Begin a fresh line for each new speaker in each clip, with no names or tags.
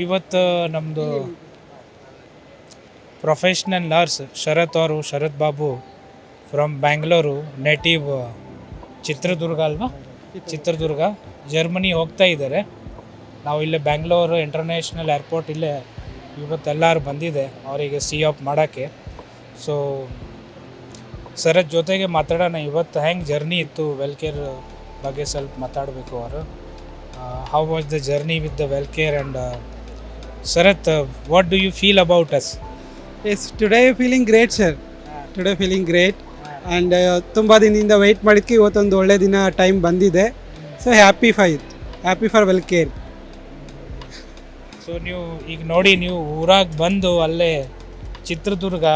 ಇವತ್ತು ನಮ್ಮದು professional nurse Sharath Babu from Bangalore, native Chitradurga ಅಲ್ವಾ, ಚಿತ್ರದುರ್ಗ, ಜರ್ಮನಿ ಹೋಗ್ತಾ ಇದ್ದಾರೆ. ನಾವು ಇಲ್ಲೇ ಬ್ಯಾಂಗ್ಳೂರು ಇಂಟರ್ನ್ಯಾಷನಲ್ ಏರ್ಪೋರ್ಟ್ ಇಲ್ಲೇ ಇವತ್ತೆಲ್ಲರೂ ಬಂದಿದೆ ಅವರಿಗೆ ಆಫ್ ಮಾಡೋಕ್ಕೆ. ಸೊ ಶರತ್ ಜೊತೆಗೆ ಮಾತಾಡೋಣ. ಇವತ್ತು ಹೆಂಗೆ ಜರ್ನಿ ಇತ್ತು ವೆಲ್ಕೇರ್ ಬಗ್ಗೆ ಸ್ವಲ್ಪ ಮಾತಾಡಬೇಕು ಅವರು. How was the journey with the WellCare and Sharath, what do you feel about us?
Yes, today feeling great, sir. Today feeling great. And ತುಂಬ ದಿನದಿಂದ ವೆಯ್ಟ್ ಮಾಡಿದ್ದಕ್ಕೆ ಇವತ್ತೊಂದು ಒಳ್ಳೆ ದಿನ ಟೈಮ್ ಬಂದಿದೆ. So happy for WellCare.
So ನೀವು ಈಗ ನೋಡಿ, ನೀವು ಊರಾಗ ಬಂದು ಅಲ್ಲೇ ಚಿತ್ರದುರ್ಗ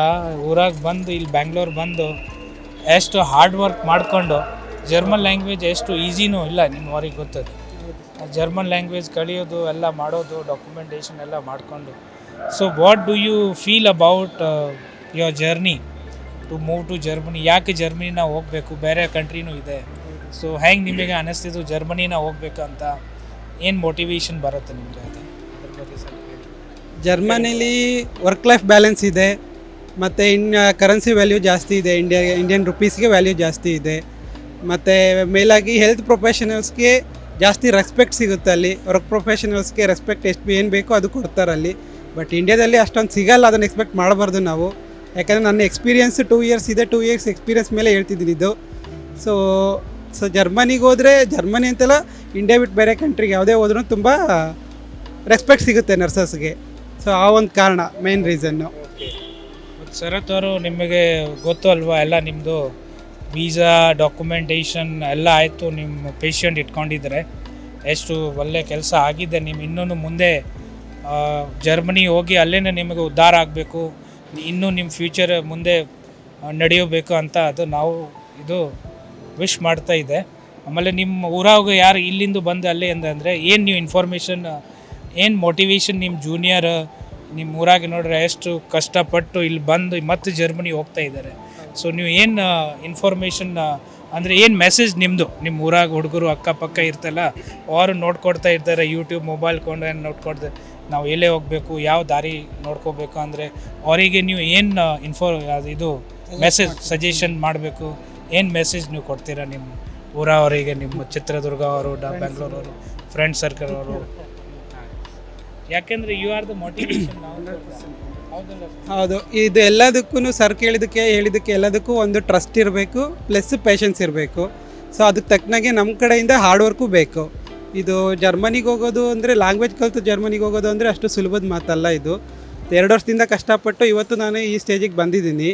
ಊರಾಗ ಬಂದು ಇಲ್ಲಿ ಬ್ಯಾಂಗ್ಳೂರು ಬಂದು ಎಷ್ಟು ಹಾರ್ಡ್ ವರ್ಕ್ ಮಾಡಿಕೊಂಡು ಜರ್ಮನ್ ಲ್ಯಾಂಗ್ವೇಜ್ ಎಷ್ಟು ಈಸಿನೂ ಇಲ್ಲ ನಿಮ್ಮವರಿಗೆ ಗೊತ್ತದು. ಜರ್ಮನ್ ಲ್ಯಾಂಗ್ವೇಜ್ ಕಲಿಯೋದು ಎಲ್ಲ ಮಾಡೋದು, ಡಾಕ್ಯುಮೆಂಟೇಷನ್ ಎಲ್ಲ ಮಾಡಿಕೊಂಡು. So what do you feel about your journey to move to Germany? ಯಾಕೆ ಜರ್ಮನಿನ ಹೋಗಬೇಕು? ಬೇರೆ ಕಂಟ್ರಿನೂ ಇದೆ. ಸೊ ಹೆಂಗೆ ನಿಮಗೆ ಅನ್ನಿಸ್ತಿದ್ದು ಜರ್ಮನಿನ ಹೋಗ್ಬೇಕು ಅಂತ? ಏನು ಮೋಟಿವೇಶನ್ ಬರುತ್ತೆ ನಿಮಗೆ? ಅದ್ರ ಬಗ್ಗೆ ಸ್ವಲ್ಪ ಹೇಳಿ.
ಜರ್ಮನಿಲಿ ವರ್ಕ್ ಲೈಫ್ ಬ್ಯಾಲೆನ್ಸ್ ಇದೆ, ಮತ್ತು ಕರೆನ್ಸಿ ವ್ಯಾಲ್ಯೂ ಜಾಸ್ತಿ ಇದೆ, ಇಂಡಿಯನ್ ರುಪೀಸ್ಗೆ ವ್ಯಾಲ್ಯೂ ಜಾಸ್ತಿ ಇದೆ. ಮತ್ತು ಮೇಲಾಗಿ ಹೆಲ್ತ್ ಪ್ರೊಫೆಷನಲ್ಸ್ಗೆ ಜಾಸ್ತಿ ರೆಸ್ಪೆಕ್ಟ್ ಸಿಗುತ್ತೆ ಅಲ್ಲಿ. ವರ್ಕ್ ಪ್ರೊಫೆಷನಲ್ಸ್ಗೆ ರೆಸ್ಪೆಕ್ಟ್ ಏನು ಬೇಕೋ ಅದು ಕೊಡ್ತಾರೆ ಅಲ್ಲಿ. ಬಟ್ ಇಂಡಿಯಾದಲ್ಲಿ ಅಷ್ಟೊಂದು ಸಿಗಲ್ಲ, ಅದನ್ನು ಎಕ್ಸ್ಪೆಕ್ಟ್ ಮಾಡಬಾರ್ದು ನಾವು. ಯಾಕಂದರೆ ನನ್ನ ಎಕ್ಸ್ಪೀರಿಯನ್ಸ್ 2 ಇಯರ್ಸ್ ಇದೆ. 2 ಇಯರ್ಸ್ ಎಕ್ಸ್ಪೀರಿಯನ್ಸ್ ಮೇಲೆ ಹೇಳ್ತಿದ್ದೀನಿ ಇದು. ಸೊ ಜರ್ಮನಿಗೆ ಹೋದರೆ, ಜರ್ಮನಿ ಅಂತಲ್ಲ, ಇಂಡಿಯಾ ಬಿಟ್ಟು ಬೇರೆ ಕಂಟ್ರಿಗೆ ಯಾವುದೇ ಹೋದ್ರೂ ತುಂಬ ರೆಸ್ಪೆಕ್ಟ್ ಸಿಗುತ್ತೆ ನರ್ಸಸ್ಗೆ. ಸೊ ಆ ಒಂದು ಕಾರಣ, ಮೇನ್ ರೀಸನ್ನು.
ಶರತ್ ಅವರು, ನಿಮಗೆ ಗೊತ್ತು ಅಲ್ವಾ ಎಲ್ಲ, ನಿಮ್ಮದು ವೀಸಾ ಡಾಕ್ಯುಮೆಂಟೇಷನ್ ಎಲ್ಲ ಆಯಿತು, ನಿಮ್ಮ ಪೇಷಂಟ್ ಇಟ್ಕೊಂಡಿದ್ದಾರೆ, ಎಷ್ಟು ಒಳ್ಳೆ ಕೆಲಸ ಆಗಿದೆ. ನಿಮ್ಮ ಇನ್ನೂ ಮುಂದೆ ಜರ್ಮನಿ ಹೋಗಿ ಅಲ್ಲೇ ನಿಮಗೆ ಉದ್ಧಾರ ಆಗಬೇಕು, ಇನ್ನೂ ನಿಮ್ಮ ಫ್ಯೂಚರ್ ಮುಂದೆ ನಡೆಯಬೇಕು ಅಂತ ಅದು ನಾವು ಇದು ವಿಶ್ ಮಾಡ್ತಾ ಇದೆ. ಆಮೇಲೆ ನಿಮ್ಮ ಊರಾಗ ಯಾರು ಇಲ್ಲಿಂದ ಬಂದು ಅಲ್ಲೇ ಅಂದರೆ ಏನು ನೀವು ಇನ್ಫಾರ್ಮೇಷನ್, ಏನು ಮೋಟಿವೇಶನ್ ನಿಮ್ಮ ಜೂನಿಯರ್ ನಿಮ್ಮ ಊರಾಗೆ ನೋಡ್ರೆ ಎಷ್ಟು ಕಷ್ಟಪಟ್ಟು ಇಲ್ಲಿ ಬಂದು ಮತ್ತೆ ಜರ್ಮನಿ ಹೋಗ್ತಾ ಇದ್ದಾರೆ. ಸೊ ನೀವು ಏನು ಇನ್ಫಾರ್ಮೇಷನ್ ಅಂದರೆ ಏನು ಮೆಸೇಜ್ ನಿಮ್ಮದು, ನಿಮ್ಮ ಊರಾಗ ಹುಡುಗರು ಅಕ್ಕಪಕ್ಕ ಇರ್ತಲ್ಲ, ಅವರು ನೋಡ್ಕೊಡ್ತಾ ಇರ್ತಾರೆ, ಯೂಟ್ಯೂಬ್ ಮೊಬೈಲ್ ಕೊಂಡು ಏನು ನೋಡ್ಕೊಡ್ತಾರೆ, ನಾವು ಎಲ್ಲೇ ಹೋಗಬೇಕು, ಯಾವ ದಾರಿ ನೋಡ್ಕೋಬೇಕು ಅಂದರೆ ಅವರಿಗೆ ನೀವು ಏನು ಇದು ಮೆಸೇಜ್ ಸಜೆಷನ್ ಮಾಡಬೇಕು, ಏನು ಮೆಸೇಜ್ ನೀವು ಕೊಡ್ತೀರಾ ನಿಮ್ಮ ಊರವರಿಗೆ, ನಿಮ್ಮ ಚಿತ್ರದುರ್ಗ ಅವರು, ಬೆಂಗಳೂರವರು, ಫ್ರೆಂಡ್ ಸರ್ಕಲ್ ಅವರು? ಯಾಕೆಂದರೆ ಯು ಆರ್ ದ ಮೋಟಿವೇಶನ್.
ಹೌದು, ಇದು ಎಲ್ಲದಕ್ಕೂ ಸರ್ ಹೇಳಿದ್ದಕ್ಕೆ ಎಲ್ಲದಕ್ಕೂ ಒಂದು ಟ್ರಸ್ಟ್ ಇರಬೇಕು, ಪ್ಲಸ್ ಪೇಷನ್ಸ್ ಇರಬೇಕು. ಸೊ ಅದಕ್ಕೆ ತಕ್ಕನಾಗೆ ನಮ್ಮ ಕಡೆಯಿಂದ ಹಾರ್ಡ್ ವರ್ಕು ಬೇಕು. ಇದು ಜರ್ಮನಿಗೆ ಹೋಗೋದು ಅಂದರೆ, ಲ್ಯಾಂಗ್ವೇಜ್ ಕಲಿತು ಜರ್ಮನಿಗೆ ಹೋಗೋದು ಅಂದರೆ ಅಷ್ಟು ಸುಲಭದ ಮಾತಲ್ಲ. ಇದು 2 ವರ್ಷದಿಂದ ಕಷ್ಟಪಟ್ಟು ಇವತ್ತು ನಾನು ಈ ಸ್ಟೇಜಿಗೆ ಬಂದಿದ್ದೀನಿ.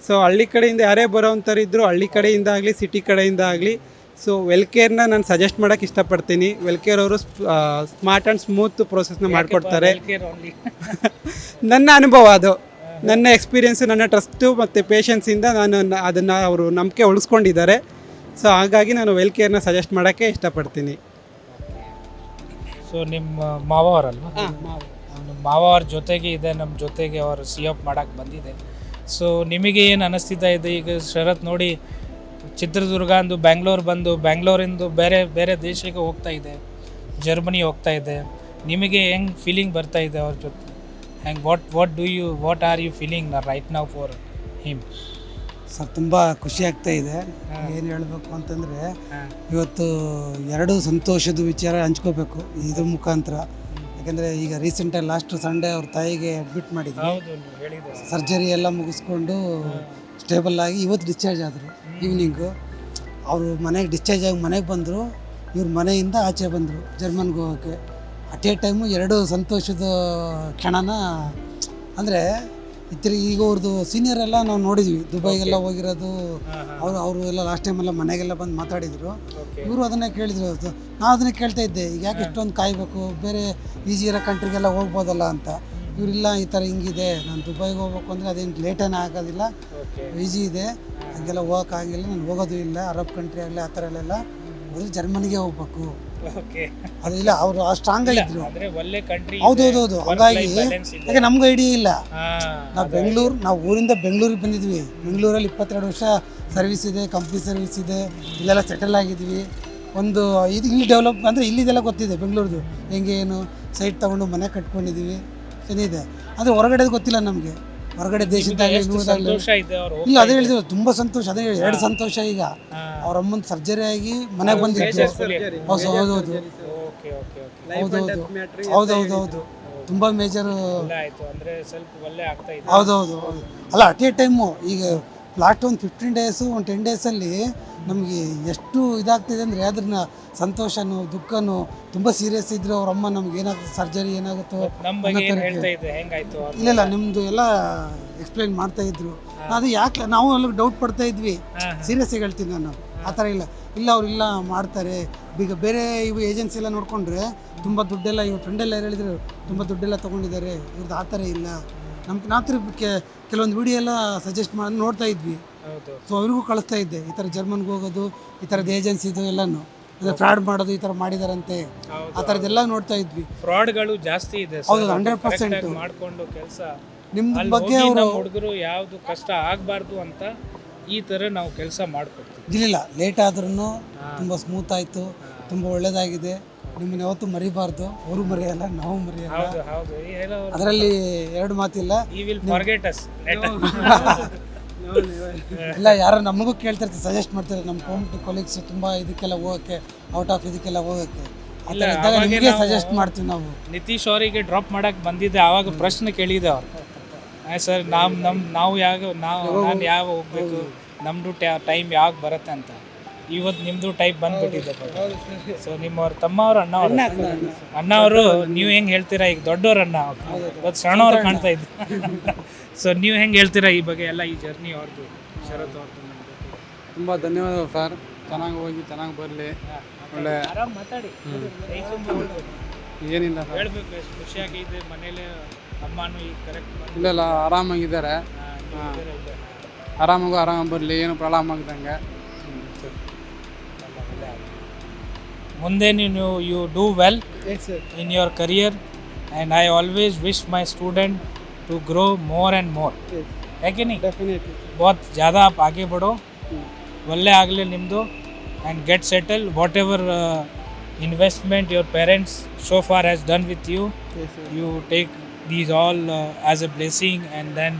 ಸೊ ಹಳ್ಳಿ ಕಡೆಯಿಂದ ಯಾರೇ ಬರೋವಂಥರಿದ್ದರು, ಹಳ್ಳಿ ಕಡೆಯಿಂದ ಆಗಲಿ, ಸಿಟಿ ಕಡೆಯಿಂದ ಆಗಲಿ, ಸೊ ವೆಲ್ಕೇರ್ನ ನಾನು ಸಜೆಸ್ಟ್ ಮಾಡೋಕ್ಕೆ ಇಷ್ಟಪಡ್ತೀನಿ. ವೆಲ್ಕೇರ್ ಅವರು ಸ್ಮಾರ್ಟ್ ಆ್ಯಂಡ್ ಸ್ಮೂತ್ ಪ್ರೋಸೆಸ್ನ ಮಾಡಿಕೊಡ್ತಾರೆ. ನನ್ನ ಅನುಭವ ಅದು, ನನ್ನ ಎಕ್ಸ್ಪೀರಿಯೆನ್ಸು, ನನ್ನ ಟ್ರಸ್ಟು ಮತ್ತು ಪೇಷನ್ಸಿಂದ ನಾನು ಅದನ್ನು ಅವರು ನಂಬಿಕೆ ಉಳಿಸ್ಕೊಂಡಿದ್ದಾರೆ. ಸೊ ಹಾಗಾಗಿ ನಾನು ವೆಲ್ಕೇರ್ನ ಸಜೆಸ್ಟ್ ಮಾಡೋಕ್ಕೆ ಇಷ್ಟಪಡ್ತೀನಿ.
ಸೊ ನಿಮ್ಮ ಮಾವವರಲ್ವ? ನಿಮ್ಮ ಮಾವವ್ರ ಜೊತೆಗೆ ಇದೆ, ನಮ್ಮ ಜೊತೆಗೆ ಅವರು ಆಫ್ ಮಾಡೋಕ್ಕೆ ಬಂದಿದೆ. ಸೊ ನಿಮಗೆ ಏನು ಅನ್ನಿಸ್ತಿದ್ದ ಇದೆ ಈಗ? ಶರತ್ ನೋಡಿ, ಚಿತ್ರದುರ್ಗ ಅಂದು ಬ್ಯಾಂಗ್ಳೂರು ಬಂದು, ಬ್ಯಾಂಗ್ಳೂರಿಂದ ಬೇರೆ ಬೇರೆ ದೇಶಕ್ಕೆ ಹೋಗ್ತಾ ಇದೆ, ಜರ್ಮನಿ ಹೋಗ್ತಾ ಇದೆ. ನಿಮಗೆ ಹೆಂಗೆ ಫೀಲಿಂಗ್ ಬರ್ತಾ ಇದೆ ಅವ್ರ ಜೊತೆ? ಹೆಂಗೆ what are you feeling right now for him?
Sir, ತುಂಬ ಖುಷಿ ಆಗ್ತಾ ಇದೆ. ಏನು ಹೇಳಬೇಕು ಅಂತಂದರೆ, ಇವತ್ತು 2 ಸಂತೋಷದ ವಿಚಾರ ಹಂಚ್ಕೋಬೇಕು ಇದ್ರ ಮುಖಾಂತರ. ಯಾಕೆಂದರೆ ಈಗ ರೀಸೆಂಟಾಗಿ ಲಾಸ್ಟ್ ಸಂಡೇ ಅವ್ರ ತಾಯಿಗೆ ಅಡ್ಮಿಟ್ ಮಾಡಿದ್ವಿ. ಸರ್ಜರಿ ಎಲ್ಲ ಮುಗಿಸ್ಕೊಂಡು ಸ್ಟೇಬಲ್ ಆಗಿ ಇವತ್ತು ಡಿಸ್ಚಾರ್ಜ್ ಆದರು ಈವ್ನಿಂಗು. ಅವರು ಮನೆಗೆ ಡಿಸ್ಚಾರ್ಜ್ ಆಗಿ ಮನೆಗೆ ಬಂದರು, ಇವ್ರ ಮನೆಯಿಂದ ಆಚೆ ಬಂದರು ಜರ್ಮನ್ಗೆ ಹೋಗೋಕ್ಕೆ. ಅಟ್ ಎ ಟೈಮು 2 ಸಂತೋಷದ ಕ್ಷಣನ. ಅಂದರೆ ಈಗ ಅವ್ರದ್ದು ಸೀನಿಯರ್ ಎಲ್ಲ ನಾವು ನೋಡಿದ್ವಿ, ದುಬೈಗೆಲ್ಲ ಹೋಗಿರೋದು. ಅವರು ಎಲ್ಲ ಲಾಸ್ಟ್ ಟೈಮೆಲ್ಲ ಮನೆಗೆಲ್ಲ ಬಂದು ಮಾತಾಡಿದರು. ಇವರು ಅದನ್ನೇ ಕೇಳಿದ್ರು, ನಾನು ಅದನ್ನೇ ಕೇಳ್ತಾ ಇದ್ದೆ, ಈಗ ಯಾಕೆ ಇಷ್ಟೊಂದು ಕಾಯಬೇಕು, ಬೇರೆ ಈಸಿ ಇರೋ ಕಂಟ್ರಿಗೆಲ್ಲ ಹೋಗ್ಬೋದಲ್ಲ ಅಂತ. ಇವರಿಲ್ಲ, ಈ ಥರ ಹಿಂಗಿದೆ, ನಾನು ದುಬೈಗೆ ಹೋಗ್ಬೇಕು ಅಂದರೆ ಅದೇನು ಲೇಟೇನೇ ಆಗೋದಿಲ್ಲ, ಈಸಿ ಇದೆ, ಹಾಗೆಲ್ಲ ಹೋಗೋಕ್ಕಾಗಿಲ್ಲ, ನಾನು ಹೋಗೋದು ಇಲ್ಲ. ಅರಬ್ ಕಂಟ್ರಿ ಆಗಲಿ ಆ ಥರ ಎಲ್ಲ ಹೋದ್ರೆ ಜರ್ಮನಿಗೆ ಹೋಗ್ಬೇಕು. ಅದಿಲ್ಲ, ಅವರು ಸ್ಟ್ರಾಂಗ್ ಆಗಿದ್ರು. ಹೌದೌದು, ಹಾಗಾಗಿ ಯಾಕೆ ನಮ್ಗೆ ಐಡಿಯಾ ಇಲ್ಲ. ನಾವು ಊರಿಂದ ಬೆಂಗಳೂರಿಗೆ ಬಂದಿದ್ವಿ. ಬೆಂಗಳೂರಲ್ಲಿ 22 ವರ್ಷ ಸರ್ವಿಸ್ ಇದೆ, ಕಂಪ್ನಿ ಸರ್ವಿಸ್ ಇದೆ, ಇಲ್ಲೆಲ್ಲ ಸೆಟಲ್ ಆಗಿದ್ವಿ. ಒಂದು ಇದು ಇಲ್ಲಿ ಡೆವಲಪ್ ಅಂದರೆ ಇಲ್ಲಿದೆಲ್ಲ ಗೊತ್ತಿದೆ ಬೆಂಗಳೂರದು ಹೆಂಗೆ ಏನು. ಸೈಟ್ ತೊಗೊಂಡು ಮನೆ ಕಟ್ಕೊಂಡಿದ್ದೀವಿ, ಚೆನ್ನಾಗಿದೆ. ಆದರೆ ಹೊರಗಡೆ ಗೊತ್ತಿಲ್ಲ ನಮಗೆ, ಹೊರಗಡೆ ದೇಶದಾಗಲಿ
ಸಂತೋಷ ಇದೆ ಅವರು.
ಇಲ್ಲ, ಅದೇ ಹೇಳಿದ್ರು ತುಂಬ ಸಂತೋಷ. ಅದೇ ಎರಡು ಸಂತೋಷ. ಈಗ ಅವ್ರ ಅಮ್ಮನ ಸರ್ಜರಿ ಆಗಿ ಮನೆಗೆ ಬಂದಿದ್ದು. ಹೌದು ಹೌದೌದು
ಓಕೆ ಓಕೆ ಓಕೆ
ಹೌದೌದೌದು ತುಂಬ ಮೇಜರ್.
ಆಯ್ತು ಅಂದ್ರೆ ಸ್ವಲ್ಪ ಒಳ್ಳೆ ಆಗ್ತಾ ಇದೆ.
ಹೌದೌದು ಅಲ್ಲ, ಅಟ್ ಎ ಟೈಮು ಈಗ ಲಾಸ್ಟ್ ಒಂದು 15 ಡೇಸು ಒಂದು 10 ಡೇಸಲ್ಲಿ ನಮಗೆ ಎಷ್ಟು ಇದಾಗ್ತಿದೆ ಅಂದರೆ ಅದನ್ನ ಸಂತೋಷನೂ ದುಃಖನೂ ತುಂಬ ಸೀರಿಯಸ್ ಇದ್ರು. ಅವ್ರ ಅಮ್ಮ ನಮ್ಗೆ ಏನಾಗುತ್ತೆ, ಸರ್ಜರಿ ಏನಾಗುತ್ತೋ
ನಮ್ಮ ಬಗ್ಗೆ ಏನು ಹೇಳ್ತಾ ಇದ್ದೆ, ಹೆಂಗಾಯ್ತು?
ಇಲ್ಲ ನಿಮ್ಮದು ಎಲ್ಲ ಎಕ್ಸ್ಪ್ಲೈನ್ ಮಾಡ್ತಾಯಿದ್ರು. ಅದು ಯಾಕೆ ನಾವು ಅಲ್ಲಿ ಡೌಟ್ ಪಡ್ತಾ ಇದ್ವಿ. ಸೀರಿಯಸ್ ಆಗಿ ಹೇಳ್ತೀನಿ ನಾನು, ಆ ಥರ ಇಲ್ಲ ಅವರಿಲ್ಲ ಮಾಡ್ತಾರೆ. ಈಗ ಬೇರೆ ಇವು ಏಜೆನ್ಸಿ ಎಲ್ಲ ನೋಡಿಕೊಂಡ್ರೆ ತುಂಬ ದುಡ್ಡೆಲ್ಲ, ಇವ್ರ ಫ್ರೆಂಡೆಲ್ಲ ಹೇಳಿದ್ರು ತುಂಬ ದುಡ್ಡೆಲ್ಲ ತೊಗೊಂಡಿದ್ದಾರೆ. ಇವ್ರದ್ದು ಆ ಥರ ಇಲ್ಲ. ನಮ್ಗೆ ನಾತ್ರ ಕೆಲವೊಂದು ವಿಡಿಯೋ ಎಲ್ಲ ಸಜೆಸ್ಟ್ ಮಾಡಿ ನೋಡ್ತಾ ಇದ್ವಿ. ಸೊ ಅವ್ರಿಗೂ ಕಳಿಸ್ತಾ ಇದ್ದೆ, ಈ ಥರ ಜರ್ಮನ್ಗೆ ಹೋಗೋದು, ಈ ಥರದ್ದು ಏಜೆನ್ಸಿದು ಎಲ್ಲನೂ ಅಂದರೆ ಫ್ರಾಡ್ ಮಾಡೋದು, ಈ ಥರ ಮಾಡಿದಾರಂತೆ, ಆ ಥರದ್ದೆಲ್ಲ ನೋಡ್ತಾ ಇದ್ವಿ.
ಫ್ರಾಡ್ಗಳು ಜಾಸ್ತಿ ಇದೆ.
ಹೌದು, 100%
ಮಾಡ್ಕೊಂಡು ಕೆಲಸ
ನಿಮ್ಮ ಬಗ್ಗೆ ಅವರು
ಹುಡುಗರು ಯಾವುದು ಕಷ್ಟ ಆಗಬಾರ್ದು ಅಂತ ಈ ಥರ ನಾವು ಕೆಲಸ ಮಾಡ್ಕೊಡ್ತೀವಿ.
ಇಲ್ಲ ಲೇಟ್ ಆದ್ರೂ ತುಂಬ ಸ್ಮೂತ್ ಆಯಿತು, ತುಂಬ ಒಳ್ಳೆಯದಾಗಿದೆ. ನಿಮ್ಮನ್ನ ಯಾವತ್ತೂ ಮರಿಬಾರ್ದು, ಅವರು ಮರೆಯಲ್ಲ, ನಾವು ಮರೆಯಲ್ಲ.
ಹೌದು ಹೌದು,
ಅದರಲ್ಲಿ ಎರಡು ಮಾತಿಲ್ಲ.
he will forget us later.
ಇಲ್ಲ, ಯಾರು ನಮಗೂ ಕೇಳ್ತಿರ್ತಾರೆ, ಸಜೆಸ್ಟ್ ಮಾಡ್ತಾರೆ ನಮ್ಮ ಕೊಲೀಗ್ಸ್ ತುಂಬ ಇದಕ್ಕೆಲ್ಲ ಹೋಗೋಕ್ಕೆ, ಔಟ್ ಆಫ್ ಇದಕ್ಕೆಲ್ಲ ಹೋಗೋಕ್ಕೆ. ಆ ಥರ ಇದ್ದಾಗ ನಿಮಗೆ ಸಜೆಸ್ಟ್ ಮಾಡ್ತೀವಿ ನಾವು.
ನಿತೀಶ್ ಅವರಿಗೆ ಡ್ರಾಪ್ ಮಾಡಕ್ಕೆ ಬಂದಿದ್ದೆ, ಆವಾಗ ಪ್ರಶ್ನೆ ಕೇಳಿದೆ ಅವ್ರು, ಸರ್ ನಾವು ನಾನು ಯಾವ ಹೋಗ್ಬೇಕು, ನಮ್ಮದು ಟೈಮ್ ಯಾವಾಗ ಬರುತ್ತೆ ಅಂತ. ಇವತ್ತು ನಿಮ್ಮದು ಟೈಪ್ ಬಂದ್ಬಿಟ್ಟಿದೆ. ಸೊ ನಿಮ್ಮವ್ರ ತಮ್ಮವ್ರು ಅಣ್ಣ ಅವರು ನೀವು ಹೆಂಗೆ ಹೇಳ್ತೀರಾ? ಈಗ ದೊಡ್ಡವ್ರ ಅಣ್ಣ ಇವತ್ತು ಸಣ್ಣವ್ರು ಕಾಣ್ತಾ ಇದ್ರು. ಸೊ ನೀವು ಹೆಂಗೆ ಹೇಳ್ತೀರಾ ಈ ಬಗ್ಗೆ ಎಲ್ಲ, ಈ ಜರ್ನಿ ಅವ್ರದ್ದು, ಶರತ್ ಅವ್ರದ್ದು?
ತುಂಬ ಧನ್ಯವಾದಗಳು ಸರ್. ಚೆನ್ನಾಗಿ ಹೋಗಿ ಚೆನ್ನಾಗಿ ಬರಲಿ. ಒಳ್ಳೆ
ಆರಾಮ್ ಮಾತಾಡಿ,
ಏನಿಲ್ಲ ಸರ್,
ಹೇಳ್ಬೇಕು. ಎಷ್ಟು ಖುಷಿಯಾಗಿದೆ ಮನೇಲಿ, ಅಮ್ಮನೂ ಈಗ ಕರೆಕ್ಟ್
ಇಲ್ಲ ಆರಾಮಾಗಿದ್ದಾರೆ. ಆರಾಮಾಗಿ ಬರಲಿ, ಏನು ಪ್ರಾಬ್ಲಮ್ ಆಗ್ದಂಗೆ.
ಮುಂದೆ ನೀವು you do well in your career, and I always wish my student to grow more and more. है कि नहीं?
Definitely.
बहुत ज़्यादा आप आगे बढ़ो, ಒಳ್ಳೆ ಆಗಲಿ ನಿಮ್ಮದು, and get settled. Whatever investment your parents so far has done with you, you take these all as a blessing, and then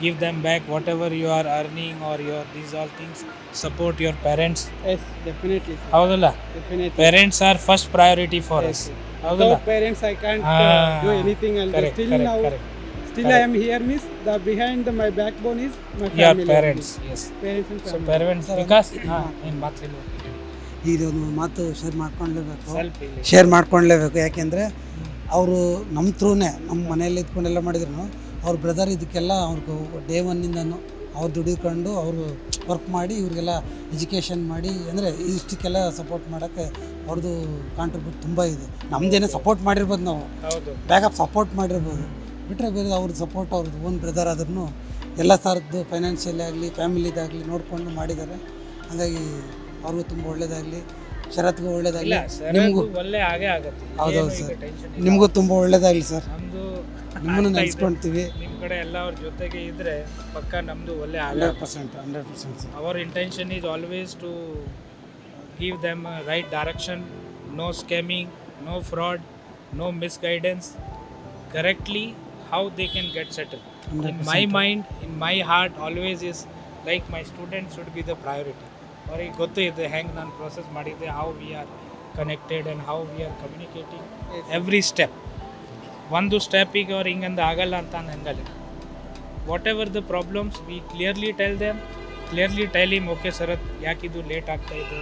give them back whatever you are earning, or these all things. Support your parents.
Yes, definitely.
ಹೌದಲ್ಲ?
Definitely.
Parents are first priority for us. ಹೌದಲ್ಲ?
Without parents I can't do anything else.
Correct,
Still
correct,
now,
correct.
still I am here means the behind my backbone is my
Your
family.
parents, yes.
Parents and
So
family.
parents, because in ಮಾತಿಲ್ಲ,
ಇದೊಂದು ಮಾತು share ಮಾಡ್ಕೊಳ್ಲೇಬೇಕು,
ಸ್ವಲ್ಪ ಇಲ್ಲಿ
share ಮಾಡ್ಕೊಳ್ಲೇಬೇಕು. ಯಾಕೆಂದರೆ ಅವರು ನಮ್ಮ ಥ್ರೂನೇ ನಮ್ಮ ಮನೆಯಲ್ಲಿ ಇದ್ಕೊಂಡೆಲ್ಲ ಮಾಡಿದ್ರು. ಅವ್ರ ಬ್ರದರ್ ಇದಕ್ಕೆಲ್ಲ ಅವ್ರಿಗೂ ಡೇ ಒನ್ನಿಂದನೂ ಅವ್ರು ದುಡಿಕೊಂಡು ಅವರು ವರ್ಕ್ ಮಾಡಿ ಇವ್ರಿಗೆಲ್ಲ ಎಜುಕೇಷನ್ ಮಾಡಿ, ಅಂದರೆ ಇಷ್ಟಕ್ಕೆಲ್ಲ ಸಪೋರ್ಟ್ ಮಾಡೋಕ್ಕೆ ಅವ್ರದ್ದು ಕಾಂಟ್ರಿಬ್ಯೂಟ್ ತುಂಬ ಇದೆ. ನಮ್ಮದೇನೇ ಸಪೋರ್ಟ್ ಮಾಡಿರ್ಬೋದು, ನಾವು
ಹೌದು
ಬ್ಯಾಕಪ್ ಸಪೋರ್ಟ್ ಮಾಡಿರ್ಬೋದು, ಬಿಟ್ಟರೆ ಬೇರೆ ಅವ್ರದ್ದು ಸಪೋರ್ಟ್ ಅವ್ರದ್ದು ಓನ್ ಬ್ರದರ್ ಆದ್ರೂ ಎಲ್ಲ ಥರದ್ದು ಫೈನಾನ್ಷಿಯಲಿ ಆಗಲಿ ಫ್ಯಾಮಿಲಿದಾಗಲಿ ನೋಡಿಕೊಂಡು ಮಾಡಿದ್ದಾರೆ. ಹಾಗಾಗಿ ಅವ್ರಿಗೂ ತುಂಬ ಒಳ್ಳೇದಾಗಲಿ, ಶರತ್ಗೂ ಒಳ್ಳೇದಾಗಲಿ, ನಿಮಗೂ
ಒಳ್ಳೆ ಆಗೇ ಆಗುತ್ತೆ.
ಹೌದೌದು ಸರ್, ನಿಮಗೂ ತುಂಬ ಒಳ್ಳೇದಾಗಲಿ ಸರ್.
ನಮ್ಮದು
ನಿಮ್ಮನ್ನು ನೆನೆಸ್ಕೊಳ್ತೀವಿ.
ನಿಮ್ಮ ಕಡೆ ಎಲ್ಲ ಅವ್ರ ಜೊತೆಗೆ ಇದ್ದರೆ ಪಕ್ಕ ನಮ್ಮದು ಒಳ್ಳೆ
100% sir.
Our intention is always to give them a right direction, no scamming, no fraud, no misguidance, correctly how they can get settled.
100%.
In my mind, in my heart always is like my students should be the priority. ಅವ್ರಿಗೆ ಗೊತ್ತು ಇದೆ ಹೆಂಗೆ ನಾನು process ಮಾಡಿದ್ದೆ, how we are connected and how we are communicating every step. ಒಂದು ಸ್ಟೆಪ್ಪಿಗೆ ಅವ್ರು ಹಿಂಗಂದು ಆಗಲ್ಲ ಅಂತ ಹಂಗಲ್ಲ. Whatever the problems we clearly tell him, okay Sharath, ಯಾಕಿದು ಲೇಟ್ ಆಗ್ತಾಯಿದೆ,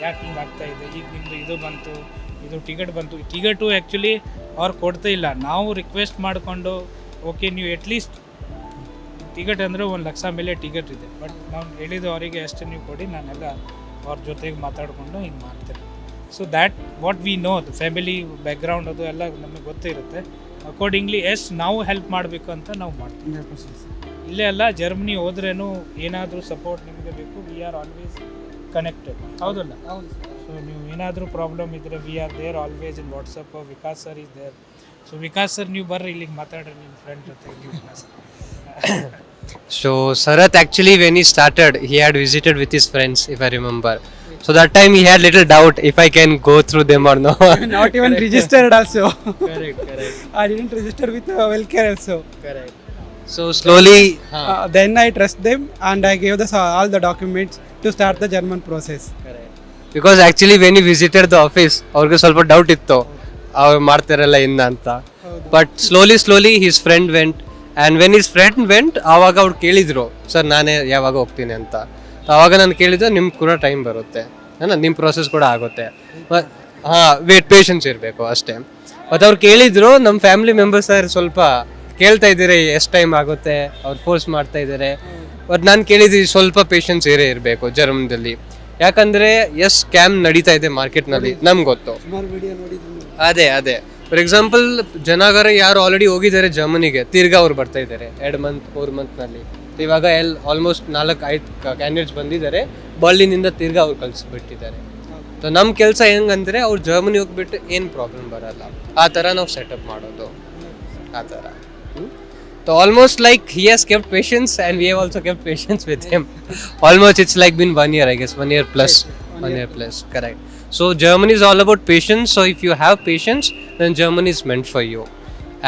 ಯಾಕೆ ಹಿಂಗೆ ಆಗ್ತಾಯಿದೆ, ಈಗ ನಿಮ್ಮದು ಇದು ಬಂತು, ಇದು ಟಿಕೆಟ್ ಬಂತು. ಟಿಕೆಟು ಆ್ಯಕ್ಚುಲಿ ಅವ್ರು ಕೊಡ್ತಾ ಇಲ್ಲ, ನಾವು ರಿಕ್ವೆಸ್ಟ್ ಮಾಡಿಕೊಂಡು ಓಕೆ ನೀವು ಎಟ್ಲೀಸ್ಟ್ ಟಿಕೆಟ್ ಅಂದರೆ 1 ಲಕ್ಷ ಮೇಲೆ ಟಿಕೆಟ್ ಇದೆ, ಬಟ್ ನಾವು ಹೇಳಿದ್ದು ಅವರಿಗೆ ಎಷ್ಟು ನೀವು ಕೊಡಿ, ನಾನೆಲ್ಲ ಅವ್ರ ಜೊತೆಗೆ ಮಾತಾಡಿಕೊಂಡು ಹಿಂಗೆ ಮಾಡ್ತೇನೆ. So that what we know, family background ಅದು ಎಲ್ಲ ನಮಗೆ ಗೊತ್ತಿರುತ್ತೆ. ಅಕಾರ್ಡಿಂಗ್ಲಿ ಎಷ್ಟು ನಾವು ಹೆಲ್ಪ್ ಮಾಡಬೇಕು ಅಂತ ನಾವು ಮಾಡ್ತೀವಿ.
100%
ಇಲ್ಲೇ ಅಲ್ಲ, ಜರ್ಮನಿ ಹೋದ್ರೇನು ಏನಾದರೂ ಸಪೋರ್ಟ್ ನಿಮಗೆ ಬೇಕು, ವಿ ಆರ್ ಆಲ್ವೇಸ್ ಕನೆಕ್ಟೆಡ್. ಹೌದಲ್ಲ? ಸೊ ನೀವು ಏನಾದರೂ ಪ್ರಾಬ್ಲಮ್ ಇದ್ದರೆ we are there always in WhatsApp. Vikas sir is there. So Vikas sir ನೀವು ಬರ್ರಿ ಇಲ್ಲಿಗೆ ಮಾತಾಡ್ರಿ ನಿಮ್ಮ ಫ್ರೆಂಡ್ ಜೊತೆ.
So Sarath, actually when he started, he had visited with his friends, if I remember. So that time he had little doubt if I can go through them or no.
Not even registered also.
Correct.
I didn't register with WellCare also.
Correct. So slowly,
Then I trust them and I gave all the documents to start the German process.
because actually when he visited the office, ಅವ್ರಿಗೆ ಸ್ವಲ್ಪ doubt ಇತ್ತು ಅವ್ರು ಮಾಡ್ತಾರಲ್ಲ ಇನ್ನ ಅಂತ. But slowly his friend went and when his friend vent ಆವಾಗ ಅವ್ರು ಕೇಳಿದ್ರು ಸರ್ ನಾನೇ ಯಾವಾಗ ಹೋಗ್ತೀನಿ ಅಂತ. ಆವಾಗ ನಾನು ಕೇಳಿದ್ರೆ ನಿಮ್ಗೆ ಕೂಡ ಟೈಮ್ ಬರುತ್ತೆ, ನಿಮ್ಮ ಪ್ರೋಸೆಸ್ ಕೂಡ ಆಗುತ್ತೆ. ಪೇಷನ್ಸ್ ಇರಬೇಕು ಅಷ್ಟೇ. ಮತ್ತು ಅವ್ರು ಕೇಳಿದ್ರು ನಮ್ಮ ಫ್ಯಾಮಿಲಿ ಮೆಂಬರ್ಸ್ ಸ್ವಲ್ಪ ಕೇಳ್ತಾ ಇದ್ದೀರಿ ಎಷ್ಟು ಟೈಮ್ ಆಗುತ್ತೆ, ಅವ್ರು ಫೋರ್ಸ್ ಮಾಡ್ತಾ ಇದ್ದಾರೆ. ಬಟ್ ನಾನು ಕೇಳಿದ್ವಿ ಸ್ವಲ್ಪ ಪೇಷನ್ಸ್ ಇರಬೇಕು ಜರ್ಮನಿದಲ್ಲಿ, ಯಾಕಂದರೆ ಸ್ಕ್ಯಾಮ್ ನಡೀತಾ ಇದೆ ಮಾರ್ಕೆಟ್ನಲ್ಲಿ, ನಮ್ಗೆ ಗೊತ್ತು. ಅದೇ ಫಾರ್ ಎಕ್ಸಾಂಪಲ್ ಜನಗರ ಯಾರು ಆಲ್ರೆಡಿ ಹೋಗಿದ್ದಾರೆ ಜರ್ಮನಿಗೆ, ತಿರ್ಗಾ ಅವ್ರು ಬರ್ತಾ ಇದ್ದಾರೆ 2 ಮಂತ್ 4 ಮಂತ್ನಲ್ಲಿ. ಇವಾಗ ಆಲ್ಮೋಸ್ಟ್ 4-5 ಕ್ಯಾಂಡಿಡೇಟ್ಸ್ ಬಂದಿದ್ದಾರೆ ಬರ್ಲಿನಿಂದ, ತಿರ್ಗಾ ಅವ್ರು ಕಳಿಸ್ಬಿಟ್ಟಿದ್ದಾರೆ. ಸೊ ನಮ್ಮ ಕೆಲಸ ಹೆಂಗಂದರೆ ಅವ್ರು ಜರ್ಮನಿ ಹೋಗ್ಬಿಟ್ಟು ಏನು ಪ್ರಾಬ್ಲಮ್ ಬರಲ್ಲ ಆ ಥರ ನಾವು ಸೆಟಪ್ ಮಾಡೋದು, ಆ ಥರ. So almost like he has kept patience and we have also kept patience with him. Almost it's like been 1 year, I guess, 1 year plus. 1 year plus, correct. So Germany is all about patience. So if you have patience, then Germany is meant for you.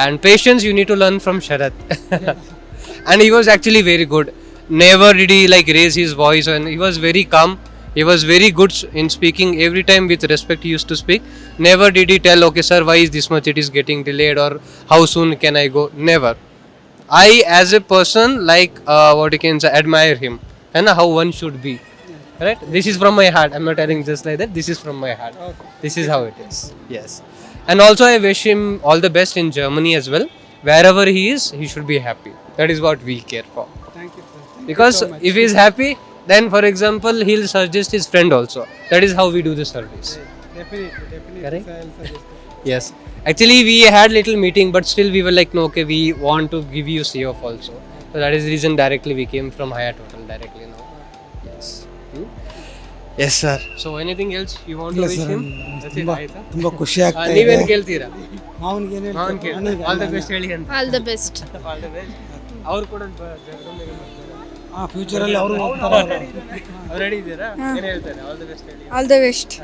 And patience you need to learn from Sharat. And he was actually very good. Never did he like raise his voice, and he was very calm. He was very good in speaking. Every time with respect he used to speak. Never did he tell, okay sir, why is this much it is getting delayed, or how soon can I go. Never. I as a person like what you can say, admire him and how one should be. Right? This is from my heart. I'm not telling just like that. This is from my heart. Okay. This is how it is. Yes. And also I wish him all the best in Germany as well. Wherever he is, he should be happy. That is what we care for.
Thank you, sir. Thank
Because
you so much.
if he is happy, then for example he'll suggest his friend also. That is how we do the service.
Definitely.
Correct?
sir, I'll suggest that.
Yes. Actually, we had little meeting, but still we were like, no, okay, we want to give you COF also. So that is the reason directly we came from Hyatt Hotel directly now. Yes. Yes, sir. So anything else you want to
ಇಲ್ಲ
wish
sir,
him? That's it, ಆಯ್ತಾ?
ತುಂಬ ಖುಷಿ ಆಗ್ತಾ ಇದೆ.
ನೀವೇನು ಕೇಳ್ತೀರಾ?
ಮಾವನಿಗೆ ಏನು
ಮಾವನ್ ಕೇಳಿ ಆಲ್ ದ ಬೆಸ್ಟ್ ಹೇಳಿ ಅಂತ.
All the best.
All the best. ಅವ್ರು ಕೂಡ
ಫ್ಯೂಚರಲ್ಲಿ ಅವರು ಹೋಗ್ತಾರೆ.
ಅವ್ರು ರೆಡಿ ಇದ್ದೀರಾ? ಏನು ಹೇಳ್ತಾರೆ? ಆಲ್ ದ ಬೆಸ್ಟ್ ಹೇಳಿ.
All the best.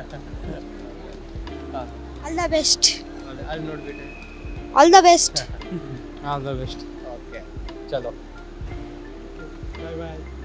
All the best.
ಅಲ್ಲಿ ನೋಡ್ಬಿಟ್ಟು
all the best.
All the best.
Okay ಚಲೋ
Bye bye.